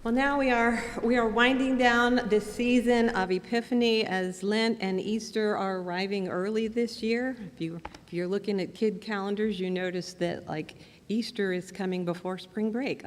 Well, now we are winding down this season of Epiphany as Lent and Easter are arriving early this year. If you're looking at kid calendars, you notice that like Easter is coming before spring break.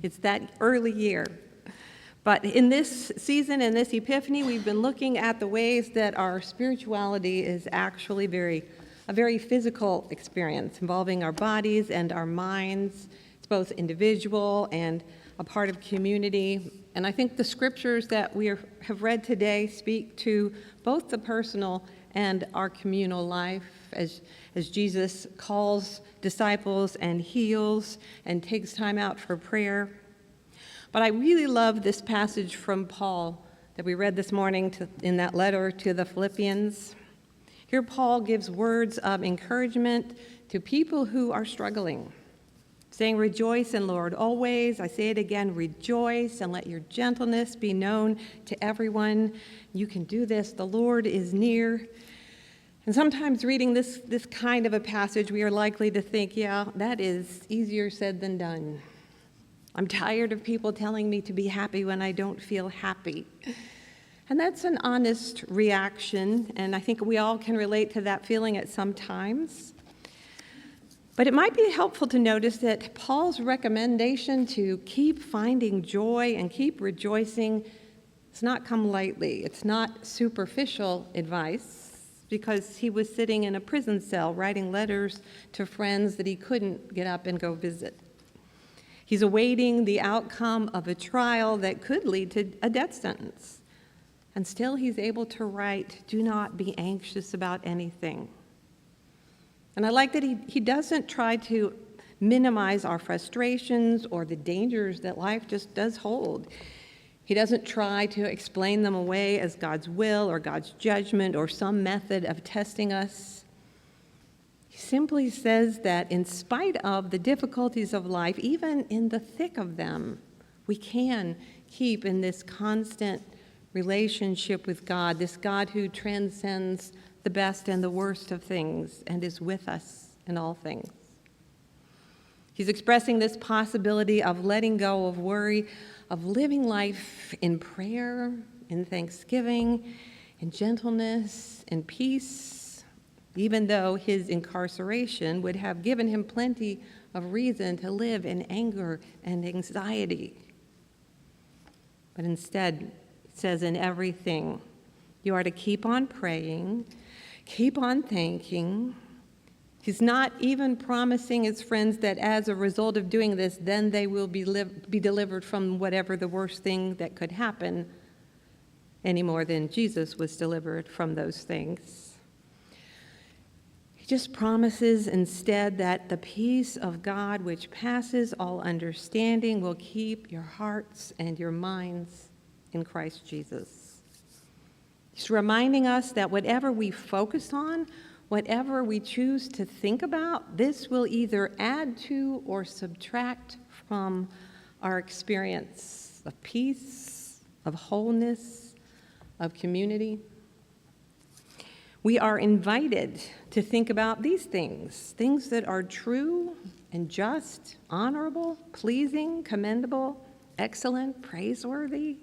It's that early year. But in this season, in this Epiphany, we've been looking at the ways that our spirituality is actually a very physical experience involving our bodies and our minds. It's both individual and a part of community. And I think the scriptures that we have read today speak to both the personal and our communal life as Jesus calls disciples and heals and takes time out for prayer. But I really love this passage from Paul that we read this morning in that letter to the Philippians. Here Paul gives words of encouragement to people who are struggling, saying, "Rejoice in the Lord always." I say it again, rejoice, and let your gentleness be known to everyone. You can do this. The Lord is near. And sometimes reading this kind of a passage, we are likely to think, yeah, that is easier said than done. I'm tired of people telling me to be happy when I don't feel happy. And that's an honest reaction, and I think we all can relate to that feeling at some times. But it might be helpful to notice that Paul's recommendation to keep finding joy and keep rejoicing has not come lightly. It's not superficial advice, because he was sitting in a prison cell writing letters to friends that he couldn't get up and go visit. He's awaiting the outcome of a trial that could lead to a death sentence. And still he's able to write, "Do not be anxious about anything." And I like that he doesn't try to minimize our frustrations or the dangers that life just does hold. He doesn't try to explain them away as God's will or God's judgment or some method of testing us. He simply says that in spite of the difficulties of life, even in the thick of them, we can keep in this constant relationship with God, this God who transcends the best and the worst of things and is with us in all things. He's expressing this possibility of letting go of worry, of living life in prayer, in thanksgiving, in gentleness, in peace, even though his incarceration would have given him plenty of reason to live in anger and anxiety. But instead, it says in everything, you are to keep on praying, keep on thanking. He's not even promising his friends that as a result of doing this, then they will be delivered from whatever the worst thing that could happen, any more than Jesus was delivered from those things. He just promises instead that the peace of God, which passes all understanding, will keep your hearts and your minds in Christ Jesus. He's reminding us that whatever we focus on, whatever we choose to think about, this will either add to or subtract from our experience of peace, of wholeness, of community. We are invited to think about these things that are true and just, honorable, pleasing, commendable, excellent, praiseworthy.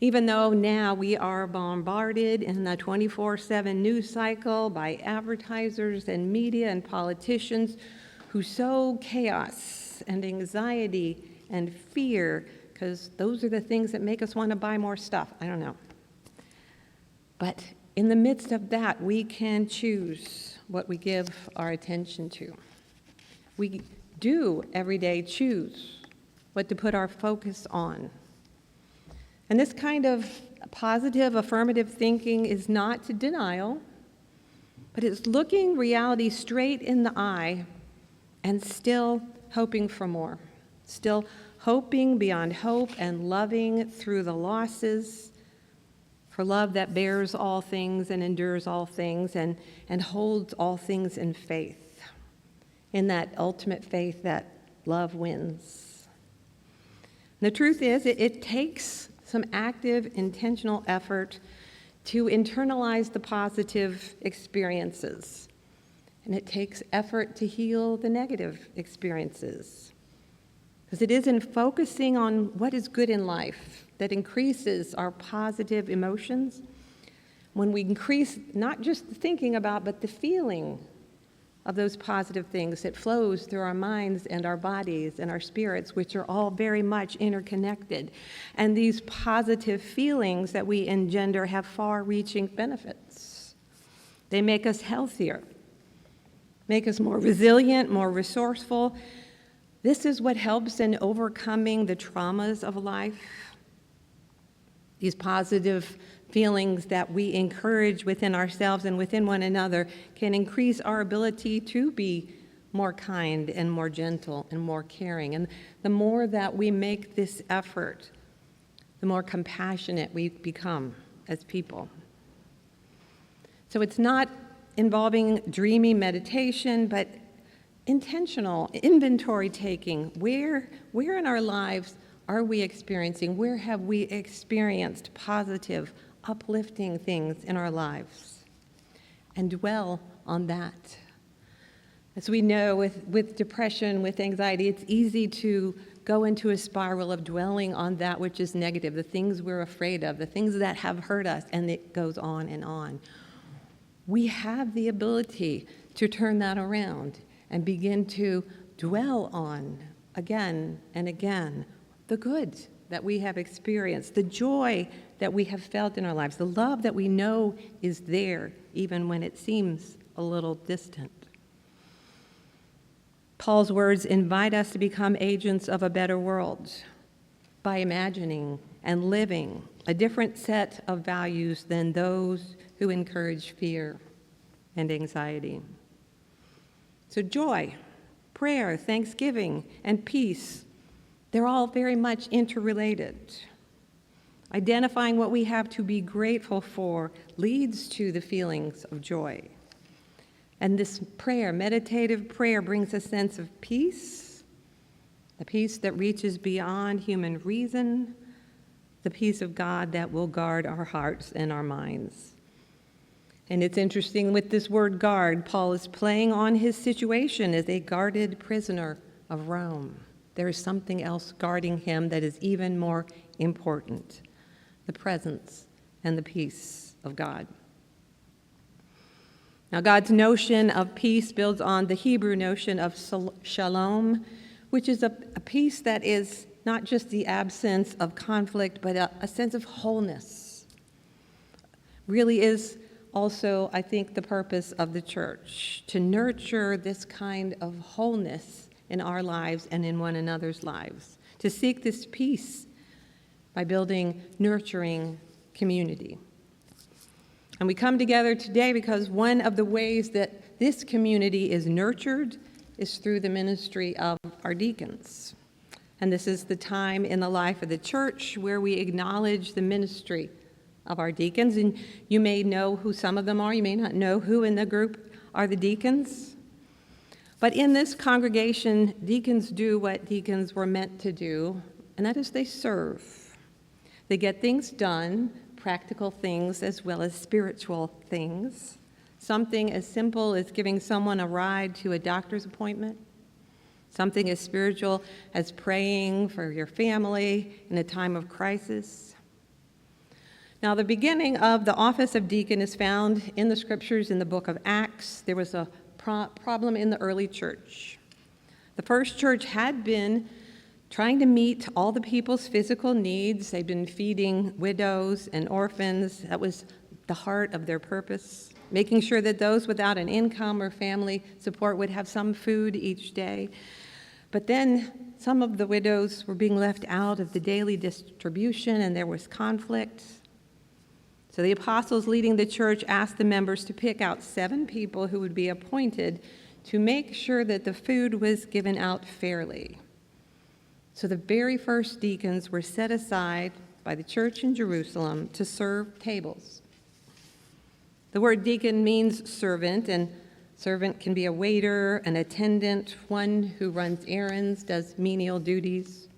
Even though now we are bombarded in the 24/7 news cycle by advertisers and media and politicians who sow chaos and anxiety and fear, because those are the things that make us want to buy more stuff. I don't know. But in the midst of that, we can choose what we give our attention to. We do every day choose what to put our focus on. And this kind of positive, affirmative thinking is not denial, but it's looking reality straight in the eye and still hoping for more, still hoping beyond hope and loving through the losses, for love that bears all things and endures all things and holds all things in faith, in that ultimate faith that love wins. And the truth is, it takes some active, intentional effort to internalize the positive experiences. And it takes effort to heal the negative experiences. Because it is in focusing on what is good in life that increases our positive emotions. When we increase not just the thinking about, but the feeling of those positive things that flows through our minds and our bodies and our spirits, which are all very much interconnected. And these positive feelings that we engender have far-reaching benefits. They make us healthier, make us more resilient, more resourceful. This is what helps in overcoming the traumas of life. These positive feelings that we encourage within ourselves and within one another can increase our ability to be more kind and more gentle and more caring. And the more that we make this effort, the more compassionate we become as people. So it's not involving dreamy meditation, but intentional inventory taking. Where in our lives are we experiencing? Where have we experienced positive, uplifting things in our lives? And dwell on that. As we know, with depression, with anxiety, it's easy to go into a spiral of dwelling on that which is negative, the things we're afraid of, the things that have hurt us, and it goes on and on. We have the ability to turn that around and begin to dwell on, again and again, the good that we have experienced, the joy that we have felt in our lives, the love that we know is there, even when it seems a little distant. Paul's words invite us to become agents of a better world by imagining and living a different set of values than those who encourage fear and anxiety. So joy, prayer, thanksgiving, and peace, they're all very much interrelated. Identifying what we have to be grateful for leads to the feelings of joy. And this prayer, meditative prayer, brings a sense of peace, a peace that reaches beyond human reason, the peace of God that will guard our hearts and our minds. And it's interesting with this word guard, Paul is playing on his situation as a guarded prisoner of Rome. There is something else guarding him that is even more important, the presence and the peace of God. Now, God's notion of peace builds on the Hebrew notion of shalom, which is a peace that is not just the absence of conflict, but a sense of wholeness. Really is also, I think, the purpose of the church, to nurture this kind of wholeness in our lives and in one another's lives, to seek this peace by building nurturing community. And we come together today because one of the ways that this community is nurtured is through the ministry of our deacons. And this is the time in the life of the church where we acknowledge the ministry of our deacons. And you may know who some of them are. You may not know who in the group are the deacons. But in this congregation, deacons do what deacons were meant to do, and that is they serve. They get things done, practical things as well as spiritual things. Something as simple as giving someone a ride to a doctor's appointment. Something as spiritual as praying for your family in a time of crisis. Now, the beginning of the office of deacon is found in the scriptures in the book of Acts. There was a problem in the early church. The first church had been trying to meet all the people's physical needs. They'd been feeding widows and orphans. That was the heart of their purpose, making sure that those without an income or family support would have some food each day. But then some of the widows were being left out of the daily distribution, and there was conflict. So the apostles leading the church asked the members to pick out 7 people who would be appointed to make sure that the food was given out fairly. So the very first deacons were set aside by the church in Jerusalem to serve tables. The word deacon means servant, and servant can be a waiter, an attendant, one who runs errands, does menial duties,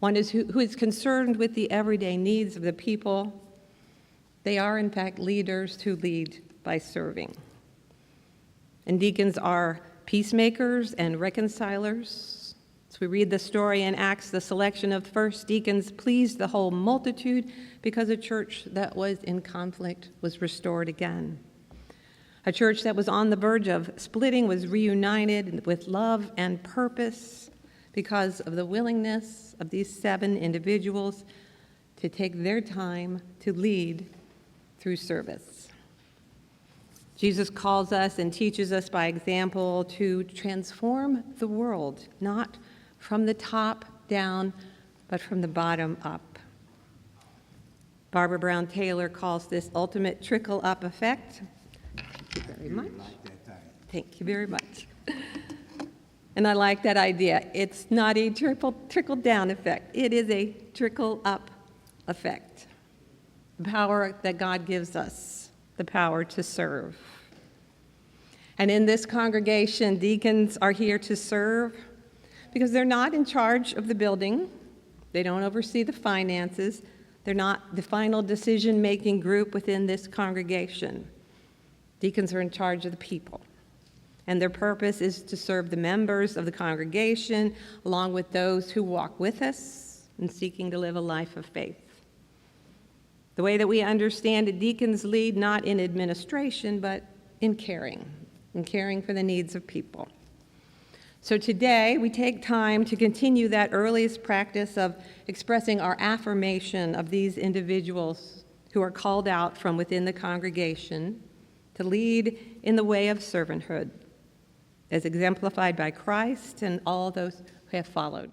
one who is concerned with the everyday needs of the people. They are, in fact, leaders who lead by serving. And deacons are peacemakers and reconcilers. As we read the story in Acts, the selection of first deacons pleased the whole multitude because a church that was in conflict was restored again. A church that was on the verge of splitting was reunited with love and purpose because of the willingness of these 7 individuals to take their time to lead through service. Jesus calls us and teaches us by example to transform the world, not from the top down, but from the bottom up. Barbara Brown Taylor calls this ultimate trickle-up effect. Thank you very much. Thank you very much. And I like that idea. It's not a trickle-down effect. It is a trickle-up effect. The power that God gives us, the power to serve. And in this congregation, deacons are here to serve because they're not in charge of the building. They don't oversee the finances. They're not the final decision-making group within this congregation. Deacons are in charge of the people. And their purpose is to serve the members of the congregation along with those who walk with us in seeking to live a life of faith. The way that we understand it, deacons lead not in administration, but in caring for the needs of people. So today, we take time to continue that earliest practice of expressing our affirmation of these individuals who are called out from within the congregation to lead in the way of servanthood, as exemplified by Christ and all those who have followed.